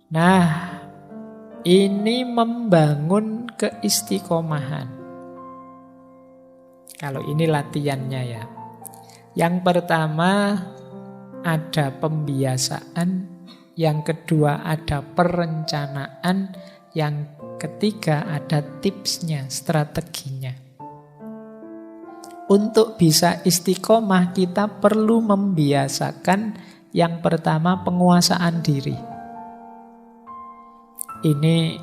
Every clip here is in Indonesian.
Nah, ini membangun keistiqomahan. Kalau ini latihannya ya. Yang pertama ada pembiasaan, yang kedua ada perencanaan, yang ketiga ada tipsnya, strateginya. Untuk bisa istiqomah kita perlu membiasakan yang pertama penguasaan diri. Ini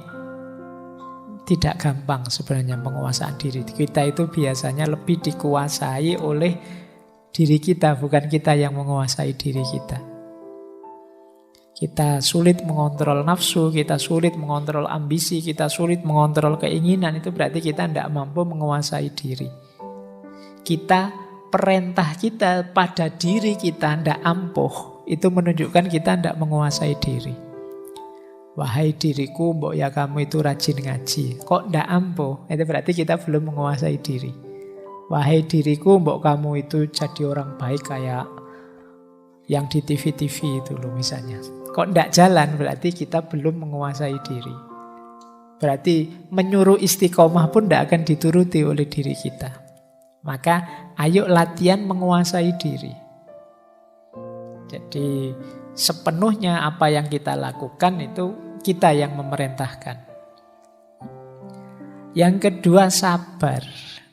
tidak gampang sebenarnya penguasaan diri. Kita itu biasanya lebih dikuasai oleh diri kita, bukan kita yang menguasai diri kita. Kita sulit mengontrol nafsu, kita sulit mengontrol ambisi, kita sulit mengontrol keinginan. Itu berarti kita tidak mampu menguasai diri. Perintah kita pada diri kita tidak ampuh. Itu menunjukkan kita tidak menguasai diri. Wahai diriku, mbok ya kamu itu rajin ngaji. Kok ndak ampuh? Itu berarti kita belum menguasai diri. Wahai diriku, mbok kamu itu jadi orang baik kayak yang di TV-TV itu loh misalnya. Kok ndak jalan? Berarti kita belum menguasai diri. Berarti menyuruh istiqomah pun ndak akan dituruti oleh diri kita. Maka ayo latihan menguasai diri. Jadi sepenuhnya apa yang kita lakukan itu kita yang memerintahkan. Yang kedua sabar.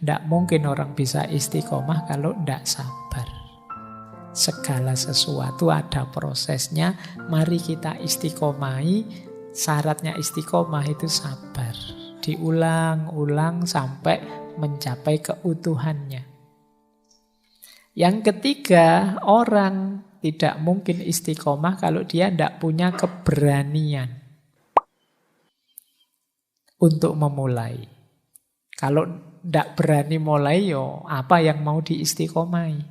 Tidak mungkin orang bisa istiqomah kalau tidak sabar. Segala sesuatu ada prosesnya. Mari kita istiqomahi. Syaratnya istiqomah itu sabar. Diulang-ulang sampai mencapai keutuhannya. Yang ketiga, orang tidak mungkin istiqomah kalau dia tidak punya keberanian untuk memulai. Kalau tidak berani mulai, yo apa yang mau diistiqomahi?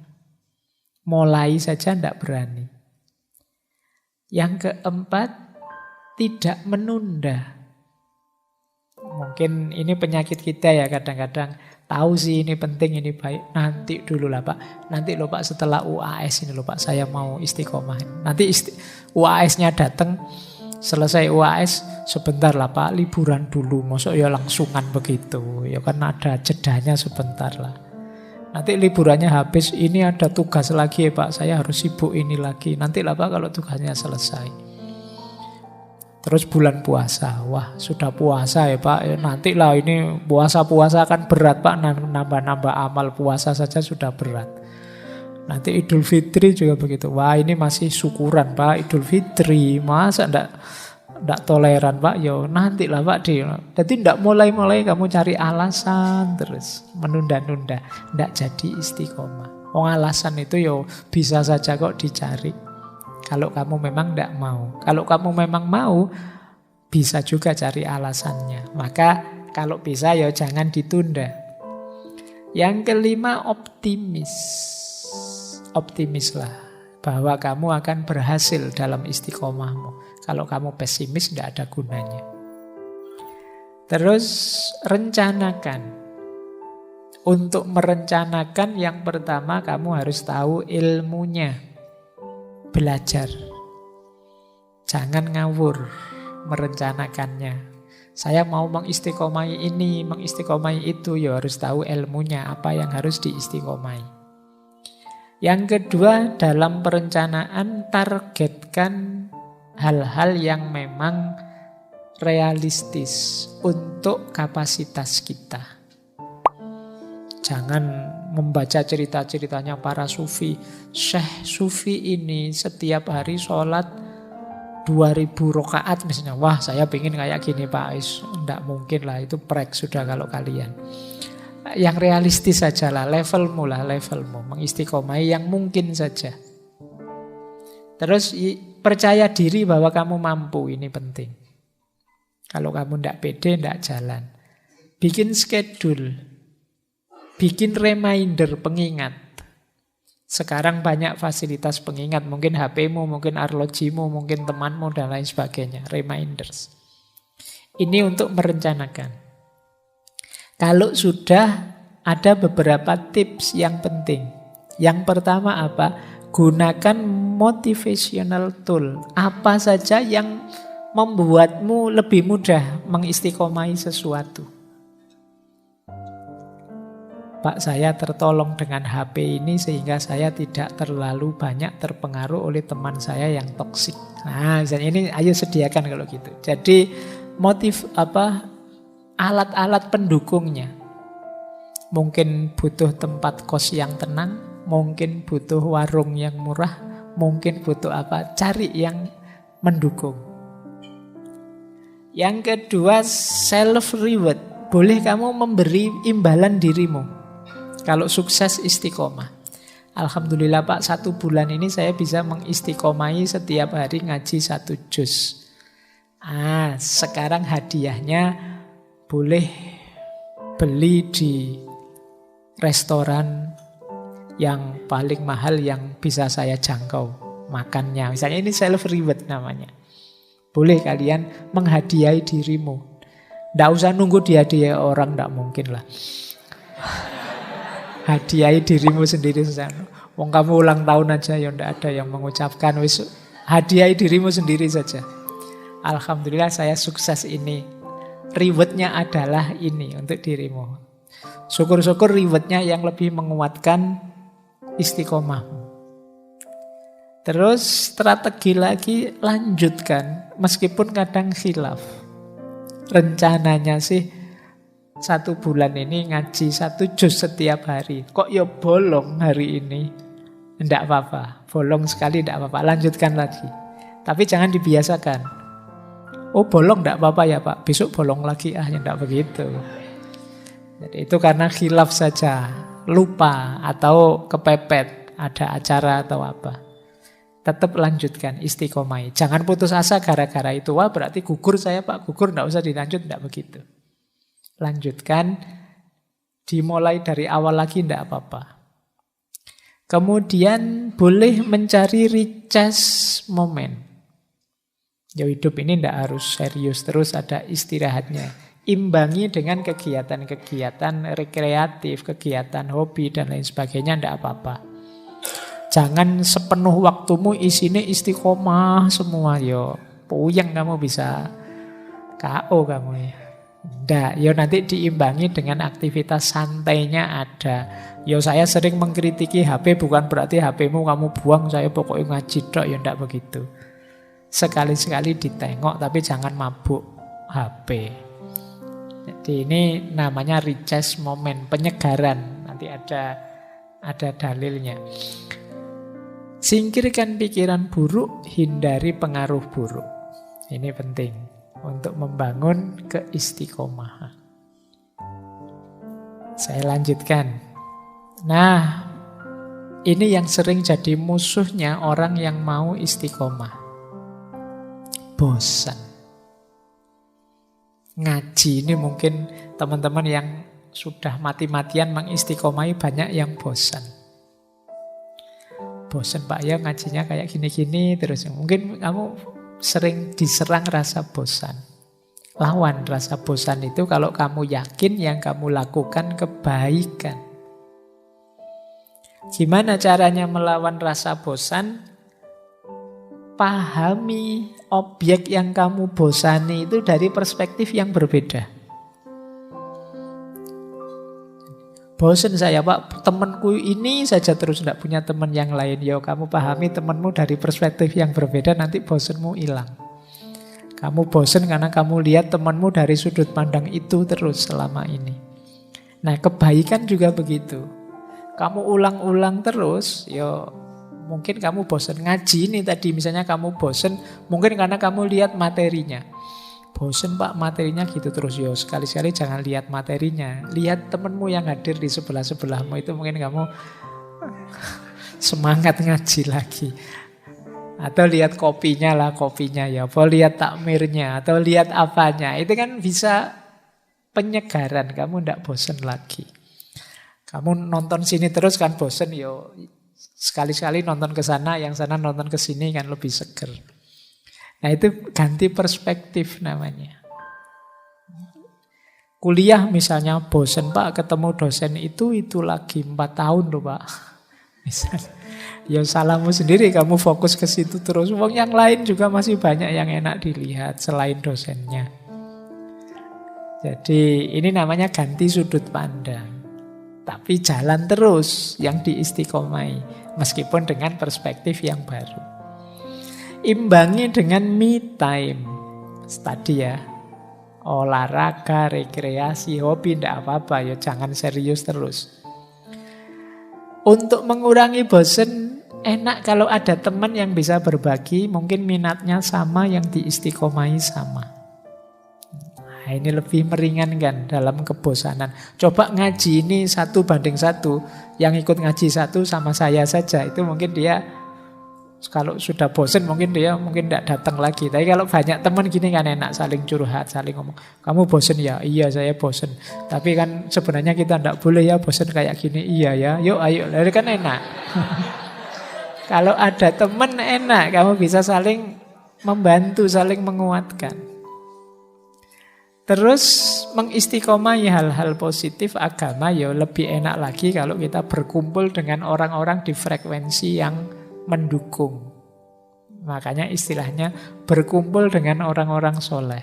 Mulai saja tidak berani. Yang keempat, tidak menunda. Mungkin ini penyakit kita ya kadang-kadang. Tahu sih ini penting, ini baik. Nanti dulu lah Pak. Nanti loh Pak setelah UAS ini loh Pak saya mau istiqomah. Nanti UAS-nya datang, selesai UAS sebentar lah Pak, liburan dulu. Masuk ya langsungan begitu. Ya kan ada jedanya sebentar lah. Nanti liburannya habis, ini ada tugas lagi ya Pak. Saya harus sibuk ini lagi. Nanti lah Pak kalau tugasnya selesai. Terus bulan puasa, wah sudah puasa ya Pak, ya, nanti lah ini puasa-puasa kan berat Pak, nambah-nambah amal puasa saja sudah berat. Nanti Idul Fitri juga begitu, wah ini masih syukuran Pak, Idul Fitri, masa ndak toleran Pak, yo nanti lah Pak. Jadi ndak mulai-mulai kamu cari alasan terus, menunda-nunda, ndak jadi istiqomah. Alasan itu yo bisa saja kok dicari. Kalau kamu memang tidak mau. Kalau kamu memang mau, bisa juga cari alasannya. Maka kalau bisa ya jangan ditunda. Yang kelima, optimis. Optimislah bahwa kamu akan berhasil dalam istiqomahmu. Kalau kamu pesimis, tidak ada gunanya. Terus rencanakan. Untuk merencanakan yang pertama kamu harus tahu ilmunya. Belajar. Jangan ngawur merencanakannya. Saya mau mengistiqomahi ini, mengistiqomahi itu, ya harus tahu ilmunya, apa yang harus diistiqomahi. Yang kedua, dalam perencanaan targetkan hal-hal yang memang realistis untuk kapasitas kita. Jangan membaca cerita-ceritanya para sufi. Syekh sufi ini setiap hari sholat 2000 rakaat misalnya. Wah saya pengen kayak gini Pak Ais. Tidak mungkin lah, itu prek sudah kalau kalian. Yang realistis saja lah, levelmu. Mengistiqomai yang mungkin saja. Terus percaya diri bahwa kamu mampu, ini penting. Kalau kamu tidak pede, tidak jalan. Bikin schedule. Bikin reminder, pengingat. Sekarang banyak fasilitas pengingat. Mungkin HP-mu, mungkin arlojimu, mungkin temanmu, dan lain sebagainya. Reminders. Ini untuk merencanakan. Kalau sudah, ada beberapa tips yang penting. Yang pertama apa? Gunakan motivational tool. Apa saja yang membuatmu lebih mudah mengistiqomahi sesuatu. Pak, saya tertolong dengan HP ini sehingga saya tidak terlalu banyak terpengaruh oleh teman saya yang toksik. Nah, misalnya ini ayo sediakan kalau gitu. Jadi alat-alat pendukungnya. Mungkin butuh tempat kos yang tenang, mungkin butuh warung yang murah, mungkin butuh apa, cari yang mendukung. Yang kedua, self reward. Boleh kamu memberi imbalan dirimu. Kalau sukses istiqomah. Alhamdulillah Pak, 1 bulan ini saya bisa mengistiqomahi setiap hari ngaji 1 juz. Sekarang hadiahnya boleh beli di restoran yang paling mahal yang bisa saya jangkau makannya. Misalnya ini self reward namanya. Boleh kalian menghadiahi dirimu. Nggak usah nunggu dihadiahi orang, nggak mungkin lah. Hadiahi dirimu sendiri. Wong kamu ulang tahun aja ya nggak ada yang mengucapkan. Hadiahi dirimu sendiri saja. Alhamdulillah saya sukses ini. Rewardnya adalah ini untuk dirimu. Syukur-syukur rewardnya yang lebih menguatkan istiqomahmu. Terus strategi lagi, lanjutkan meskipun kadang khilaf. Rencananya sih 1 bulan ini ngaji 1 juz setiap hari. Kok ya bolong hari ini? Tidak apa-apa, bolong sekali tidak apa-apa, lanjutkan lagi. Tapi jangan dibiasakan. Oh bolong tidak apa-apa ya Pak, besok bolong lagi ya tidak begitu. Jadi itu karena khilaf saja, lupa atau kepepet, ada acara atau apa. Tetap lanjutkan, istiqomah. Jangan putus asa gara-gara itu. Wah berarti gugur saya Pak, gugur, tidak usah dilanjut, tidak begitu. Lanjutkan, dimulai dari awal lagi, tidak apa-apa. Kemudian boleh mencari recharge moment. Ya hidup ini tidak harus serius terus, ada istirahatnya. Imbangi dengan kegiatan-kegiatan rekreatif, kegiatan hobi dan lain sebagainya, tidak apa-apa. Jangan sepenuh waktumu isinya istiqomah semua. Yo, puyeng kamu bisa KO kamu ya. Nggak, yo nanti diimbangi dengan aktivitas santainya ada. Yo saya sering mengkritiki HP, bukan berarti HP-mu kamu buang, saya pokoknya ngaji tok, ya ndak begitu. Sekali-sekali ditengok, tapi jangan mabuk HP. Jadi ini namanya recharge moment, penyegaran. Nanti ada dalilnya. Singkirkan pikiran buruk, hindari pengaruh buruk. Ini penting untuk membangun keistiqomahan. Saya lanjutkan. Nah, ini yang sering jadi musuhnya orang yang mau istiqomah. Bosan. Ngaji ini mungkin teman-teman yang sudah mati-matian mengistiqomahi banyak yang bosan. Bosan Pak ya ngajinya kayak gini-gini terus. Mungkin kamu sering diserang rasa bosan. Lawan rasa bosan itu kalau kamu yakin yang kamu lakukan kebaikan. Gimana caranya melawan rasa bosan? Pahami objek yang kamu bosani itu dari perspektif yang berbeda. Bosan saya Pak, temanku ini saja terus tidak punya teman yang lain. Yo, kamu pahami temanmu dari perspektif yang berbeda, nanti bosanmu hilang. Kamu bosan karena kamu lihat temanmu dari sudut pandang itu terus selama ini. Nah, kebaikan juga begitu. Kamu ulang-ulang terus, yo mungkin kamu bosan ngaji ini tadi. Misalnya kamu bosan, mungkin karena kamu lihat materinya. Bosan Pak materinya gitu terus. Yo sekali-sekali jangan lihat materinya. Lihat temenmu yang hadir di sebelah-sebelahmu itu, mungkin kamu semangat ngaji lagi. Atau lihat kopinya lah, kopinya ya. Apa lihat takmirnya, atau lihat apanya. Itu kan bisa penyegaran, kamu tidak bosen lagi. Kamu nonton sini terus kan bosen, yo sekali-sekali nonton ke sana, yang sana nonton ke sini kan lebih seger. Nah itu ganti perspektif namanya. Kuliah misalnya bosen Pak, ketemu dosen itu lagi 4 tahun loh Pak. Misalnya, ya salahmu sendiri, kamu fokus ke situ terus. Wong yang lain juga masih banyak yang enak dilihat selain dosennya. Jadi ini namanya ganti sudut pandang. Tapi jalan terus yang diistiqomai, meskipun dengan perspektif yang baru. Imbangi dengan me time. Tadi ya, olahraga, rekreasi, hobi, tidak apa-apa. Ya jangan serius terus. Untuk mengurangi bosen, enak kalau ada teman yang bisa berbagi, mungkin minatnya sama, yang diistiqomai sama. Nah, ini lebih meringankan dalam kebosanan. Coba ngaji ini 1:1, yang ikut ngaji 1 sama saya saja. Itu mungkin dia, kalau sudah bosen mungkin dia tidak datang lagi. Tapi kalau banyak teman gini kan enak, saling curhat, saling ngomong. Kamu bosen ya? Iya saya bosen. Tapi kan sebenarnya kita tidak boleh ya bosen kayak gini. Iya ya, yuk ayo. Lalu kan enak. Kalau ada teman enak, kamu bisa saling membantu, saling menguatkan. Terus mengistiqomai hal-hal positif agama ya lebih enak lagi kalau kita berkumpul dengan orang-orang di frekuensi yang mendukung. Makanya istilahnya berkumpul dengan orang-orang soleh.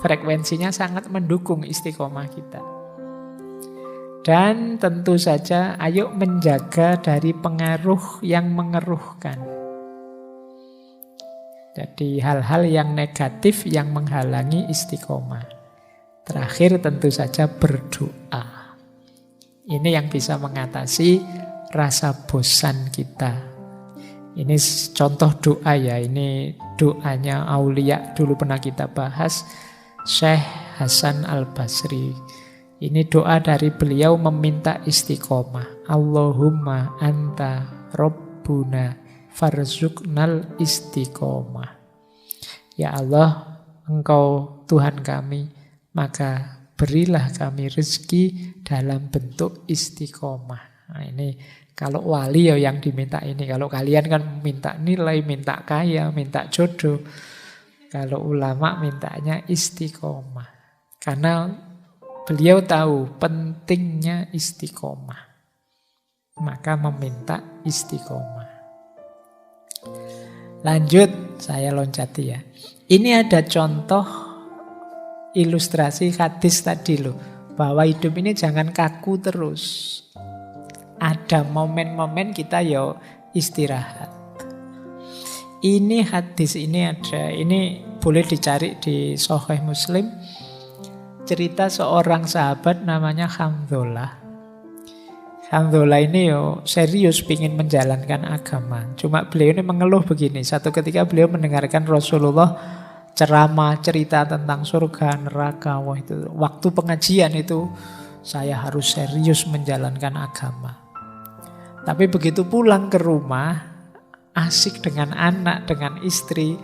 Frekuensinya sangat mendukung istiqomah kita. Dan tentu saja ayo menjaga dari pengaruh yang mengeruhkan. Jadi hal-hal yang negatif yang menghalangi istiqomah. Terakhir tentu saja berdoa. Ini yang bisa mengatasi rasa bosan kita. Ini contoh doa ya. Ini doanya aulia, dulu pernah kita bahas. Syekh Hasan Al-Basri. Ini doa dari beliau meminta istiqomah. Allahumma anta Rabbuna farzuqnal istiqomah. Ya Allah, Engkau Tuhan kami, maka berilah kami rezeki dalam bentuk istiqomah. Nah, ini kalau wali ya yang diminta ini. Kalau kalian kan minta nilai, minta kaya, minta jodoh. Kalau ulama mintanya istiqomah. Karena beliau tahu pentingnya istiqomah. Maka meminta istiqomah. Lanjut, saya loncati ya. Ini ada contoh ilustrasi hadis tadi loh. Bahwa hidup ini jangan kaku terus. Ada momen-momen kita ya istirahat. Ini hadis ini ada. Ini boleh dicari di Sahih Muslim. Cerita seorang sahabat namanya Hamdullah. Hamdullah ini serius ingin menjalankan agama. Cuma beliau ini mengeluh begini. Satu ketika beliau mendengarkan Rasulullah ceramah, cerita tentang surga, neraka. Wah, itu waktu pengajian itu saya harus serius menjalankan agama. Tapi begitu pulang ke rumah, asik dengan anak, dengan istri,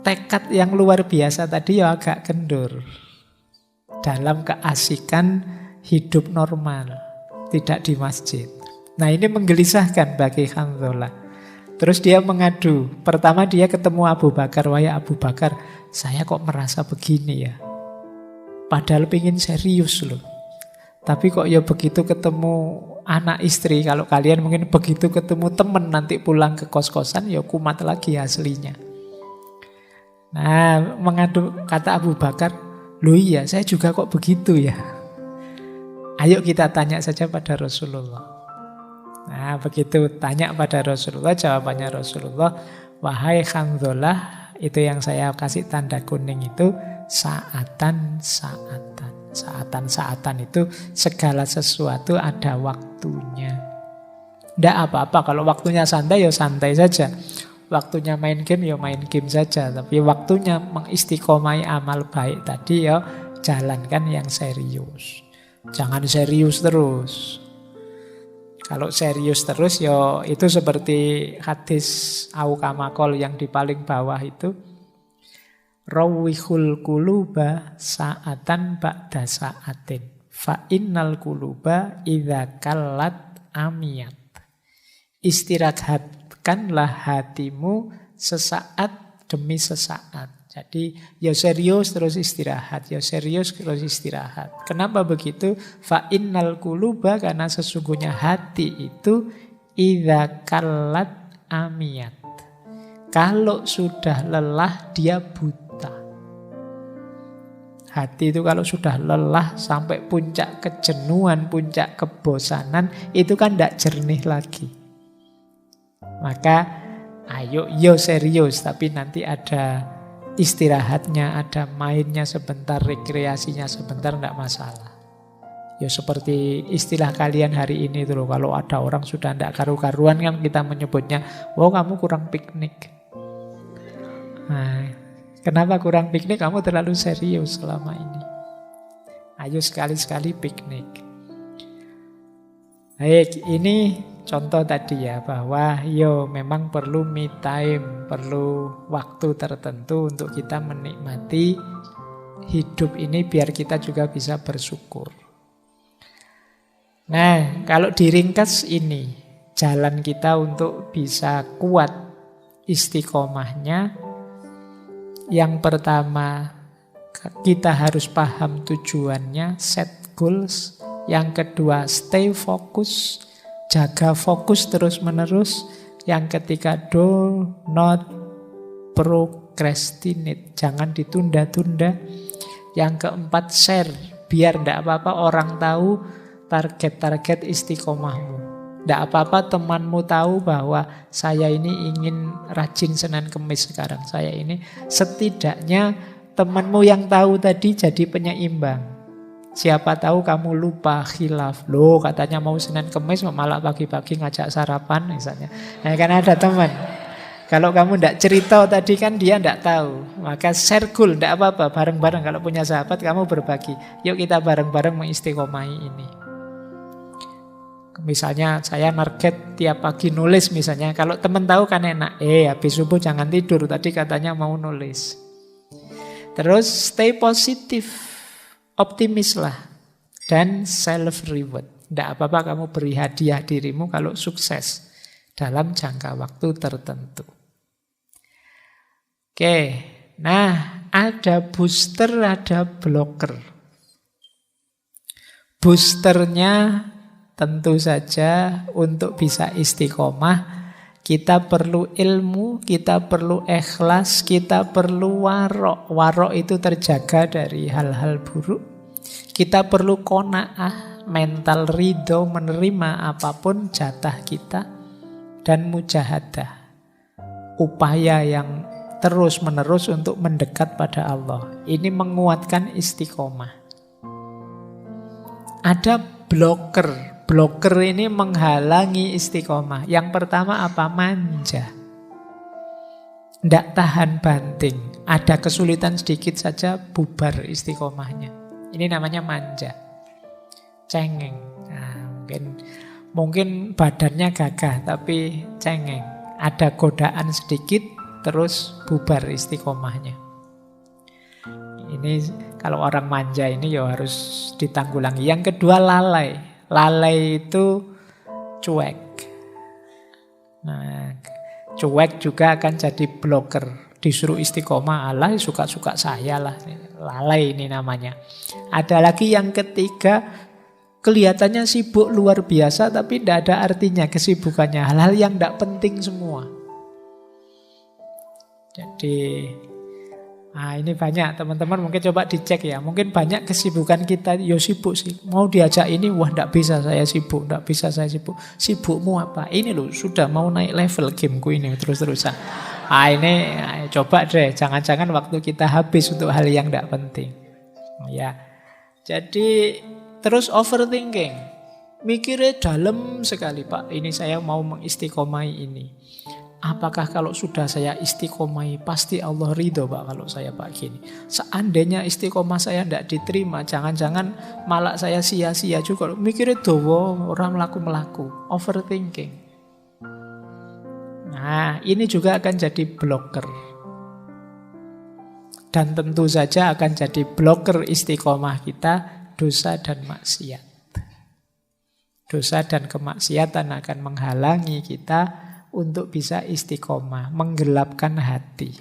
tekad yang luar biasa tadi ya agak kendur. Dalam keasikan hidup normal. Tidak di masjid. Nah ini menggelisahkan bagi Hamdullah. Terus dia mengadu. Pertama dia ketemu Abu Bakar. Wahai Abu Bakar, saya kok merasa begini ya. Padahal pengen serius loh. Tapi kok ya begitu ketemu anak istri. Kalau kalian mungkin begitu ketemu teman nanti pulang ke kos-kosan ya kumat lagi aslinya. Nah mengadu, kata Abu Bakar, loh iya saya juga kok begitu ya. Ayo kita tanya saja pada Rasulullah. Nah begitu tanya pada Rasulullah, jawabannya Rasulullah, wahai Hamdullah, itu yang saya kasih tanda kuning itu saatan-saatan. Saatan-saatan itu segala sesuatu ada waktunya. Tidak apa-apa, kalau waktunya santai ya santai saja. Waktunya main game ya main game saja. Tapi waktunya mengistiqomai amal baik tadi ya jalankan yang serius. Jangan serius terus. Kalau serius terus ya itu seperti hadis au kamakol yang di paling bawah itu. Rawihul kuluba sa'atan ba'da sa'atin. Fa innal kuluba idza kallat amiyat. Istirahatkanlah hatimu sesaat demi sesaat. Jadi ya serius terus istirahat, ya serius terus istirahat. Kenapa begitu? Fa innal quluba, karena sesungguhnya hati itu idza kallat amiyat. Kalau sudah lelah dia buta. Hati itu kalau sudah lelah sampai puncak kejenuhan, puncak kebosanan, itu kan tidak jernih lagi. Maka ayo yo serius, tapi nanti ada istirahatnya, ada mainnya sebentar, rekreasinya sebentar, tidak masalah. Ya seperti istilah kalian hari ini itu loh, kalau ada orang sudah tidak karu-karuan kan kita menyebutnya, oh kamu kurang piknik. Nah, kenapa kurang piknik? Kamu terlalu serius selama ini. Ayo sekali-sekali piknik. Baik, ini contoh tadi ya, bahwa memang perlu me time, perlu waktu tertentu untuk kita menikmati hidup ini biar kita juga bisa bersyukur. Nah, kalau diringkas ini, jalan kita untuk bisa kuat istiqomahnya, yang pertama kita harus paham tujuannya, set goals. Yang kedua, stay fokus, jaga fokus terus-menerus. Yang ketiga, do not procrastinate, jangan ditunda-tunda. Yang keempat, share, biar tidak apa-apa orang tahu target-target istiqomahmu. Tidak apa-apa temanmu tahu bahwa saya ini ingin rajin Senin Kemis sekarang. Saya ini, setidaknya temanmu yang tahu tadi jadi penyeimbang. Siapa tahu kamu lupa khilaf. Loh katanya mau Senin Kemis malah pagi-pagi ngajak sarapan misalnya. Nah kan ada teman. Kalau kamu tidak cerita tadi kan dia tidak tahu. Maka share goal, tidak apa-apa. Bareng-bareng kalau punya sahabat kamu berbagi. Yuk kita bareng-bareng mengistiqomahi ini. Misalnya saya target tiap pagi nulis misalnya. Kalau teman tahu kan enak. Habis subuh jangan tidur. Tadi katanya mau nulis. Terus stay positif. Optimislah dan self reward. Tidak apa-apa kamu beri hadiah dirimu kalau sukses dalam jangka waktu tertentu. Oke, nah ada booster, ada blocker. Boosternya tentu saja untuk bisa istiqomah kita perlu ilmu, kita perlu ikhlas, kita perlu warok. Warok itu terjaga dari hal-hal buruk. Kita perlu qanaah, mental ridho, menerima apapun jatah kita. Dan mujahadah, upaya yang terus-menerus untuk mendekat pada Allah. Ini menguatkan istiqomah. Ada blocker. Blocker ini menghalangi istiqomah. Yang pertama apa? Manja. Tidak tahan banting. Ada kesulitan sedikit saja bubar istiqomahnya. Ini namanya manja. Cengeng. Nah, mungkin badannya gagah tapi cengeng. Ada godaan sedikit terus bubar istiqomahnya. Ini kalau orang manja ini ya harus ditanggulangi. Yang kedua lalai. Lalai itu cuek. Nah, cuek juga akan jadi blocker. Disuruh istiqomah, Allah suka-suka saya lah. Lalai ini namanya. Ada lagi yang ketiga, kelihatannya sibuk luar biasa tapi tidak ada artinya kesibukannya. Hal-hal yang tidak penting semua. Jadi ini banyak teman-teman mungkin coba dicek ya. Mungkin banyak kesibukan kita sibuk sih. Mau diajak ini, wah tidak bisa saya sibuk, tidak bisa saya sibuk. Sibukmu apa? Ini loh sudah mau naik level gameku ini terus-terusan. Ini coba deh, jangan-jangan waktu kita habis untuk hal yang tidak penting. Ya, jadi terus overthinking. Mikirnya dalam sekali Pak, ini saya mau mengistiqomai ini. apakah kalau sudah saya istiqomah pasti Allah ridho Pak kalau saya Pak gini. Seandainya istiqomah saya tidak diterima, jangan-jangan malah saya sia-sia juga. Mikirnya dowo, orang melaku-melaku, overthinking. Nah, ini juga akan jadi blocker. Dan tentu saja akan jadi blocker istiqomah kita, dosa dan maksiat. Dosa dan kemaksiatan akan menghalangi kita untuk bisa istiqomah, menggelapkan hati.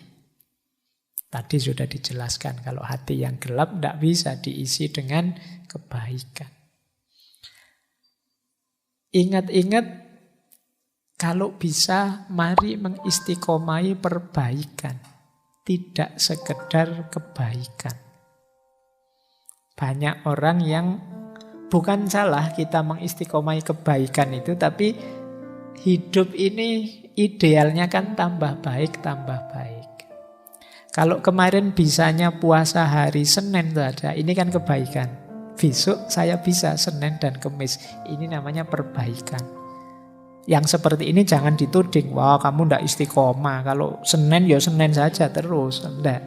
Tadi sudah dijelaskan, kalau hati yang gelap tidak bisa diisi dengan kebaikan. Ingat-ingat, kalau bisa, mari mengistiqomahi perbaikan, tidak sekedar kebaikan. Banyak orang yang bukan salah kita mengistiqomahi kebaikan itu, tapi hidup ini idealnya kan tambah baik, tambah baik. Kalau kemarin bisanya puasa hari Senin saja, ini kan kebaikan. Besok saya bisa Senin dan Kamis, ini namanya perbaikan. Yang seperti ini jangan dituding, wah kamu ndak istiqomah, kalau Senin ya Senin saja terus, enggak.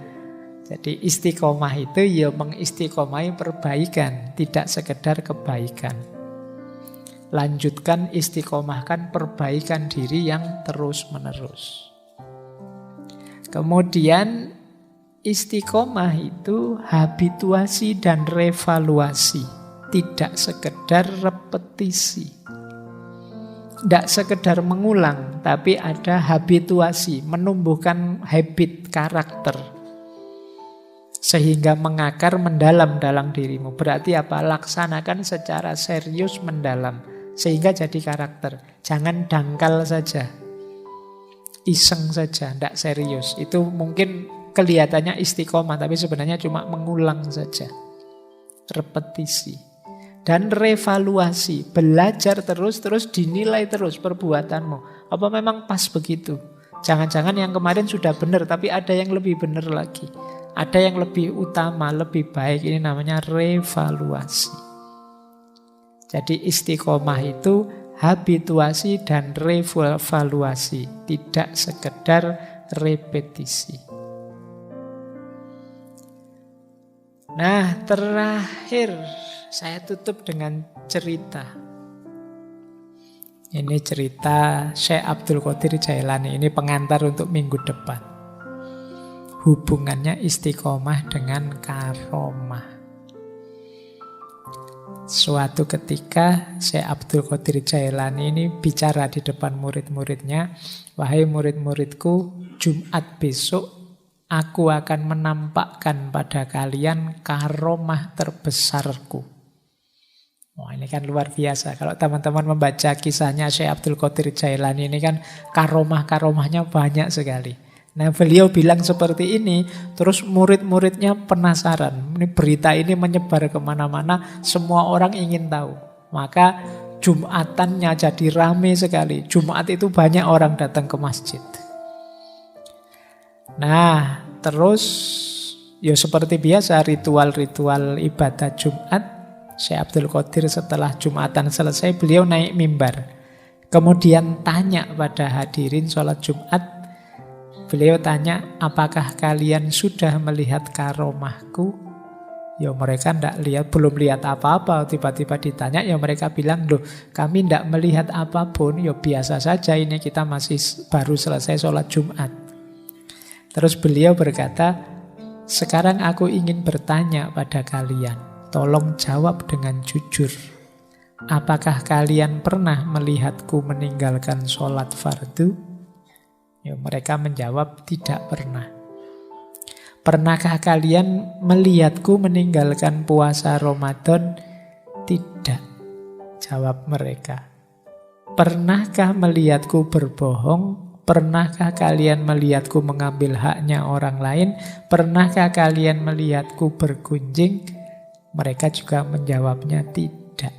Jadi istiqomah itu ya mengistiqomahi perbaikan, tidak sekedar kebaikan. Lanjutkan istiqomahkan perbaikan diri yang terus-menerus. Kemudian istiqomah itu habituasi dan revaluasi, tidak sekedar repetisi. Tidak sekedar mengulang, tapi ada habituasi, menumbuhkan habit, karakter. Sehingga mengakar mendalam dalam dirimu. Berarti apa? Laksanakan secara serius mendalam. Sehingga jadi karakter. Jangan dangkal saja. Iseng saja, tidak serius. Itu mungkin kelihatannya istiqomah, tapi sebenarnya cuma mengulang saja. Repetisi. Dan revaluasi. Belajar terus dinilai terus perbuatanmu. Apa memang pas begitu? Jangan-jangan yang kemarin sudah benar, tapi ada yang lebih benar lagi. Ada yang lebih utama, lebih baik. Ini namanya revaluasi. Jadi istiqomah itu habituasi dan revaluasi, tidak sekedar repetisi. Nah, terakhir saya tutup dengan cerita. Ini cerita Syekh Abdul Qadir Jailani. Ini pengantar untuk minggu depan. Hubungannya istiqomah dengan karomah. Suatu ketika Syekh Abdul Qadir Jailani ini bicara di depan murid-muridnya, wahai murid-muridku, Jumat besok aku akan menampakkan pada kalian karomah terbesarku. Wah, ini kan luar biasa. Kalau teman-teman membaca kisahnya Syekh Abdul Qadir Jailani ini kan karomah-karomahnya banyak sekali. Nah, beliau bilang seperti ini, terus murid-muridnya penasaran. Ini berita ini menyebar kemana-mana, semua orang ingin tahu. Maka Jumatannya jadi ramai sekali. Jumat itu banyak orang datang ke masjid. Nah, terus ya seperti biasa ritual-ritual ibadah Jumat, Syekh Abdul Qadir setelah Jumatan selesai, beliau naik mimbar. Kemudian tanya pada hadirin sholat Jumat, beliau tanya, apakah kalian sudah melihat karomahku? Ya mereka belum lihat apa-apa. Tiba-tiba ditanya, ya mereka bilang, loh kami tidak melihat apapun. Ya biasa saja, ini kita masih baru selesai sholat Jumat. Terus beliau berkata, sekarang aku ingin bertanya pada kalian. Tolong jawab dengan jujur. Apakah kalian pernah melihatku meninggalkan sholat fardu? Ya, mereka menjawab tidak pernah. Pernahkah kalian melihatku meninggalkan puasa Ramadan? Tidak, jawab mereka. Pernahkah melihatku berbohong? Pernahkah kalian melihatku mengambil haknya orang lain? Pernahkah kalian melihatku bergunjing? Mereka juga menjawabnya tidak.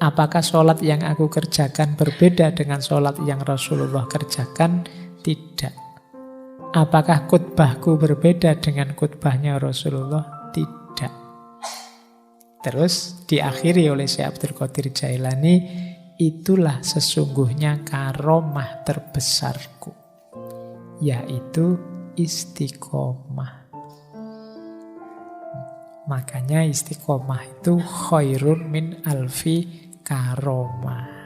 Apakah sholat yang aku kerjakan berbeda dengan sholat yang Rasulullah kerjakan? Tidak. Apakah khutbahku berbeda dengan khutbahnya Rasulullah? Tidak. Terus diakhiri oleh Syekh Abdul Qadir Jailani, itulah sesungguhnya karomah terbesarku, yaitu istiqomah. Makanya istiqomah itu khairun min alfi karomah.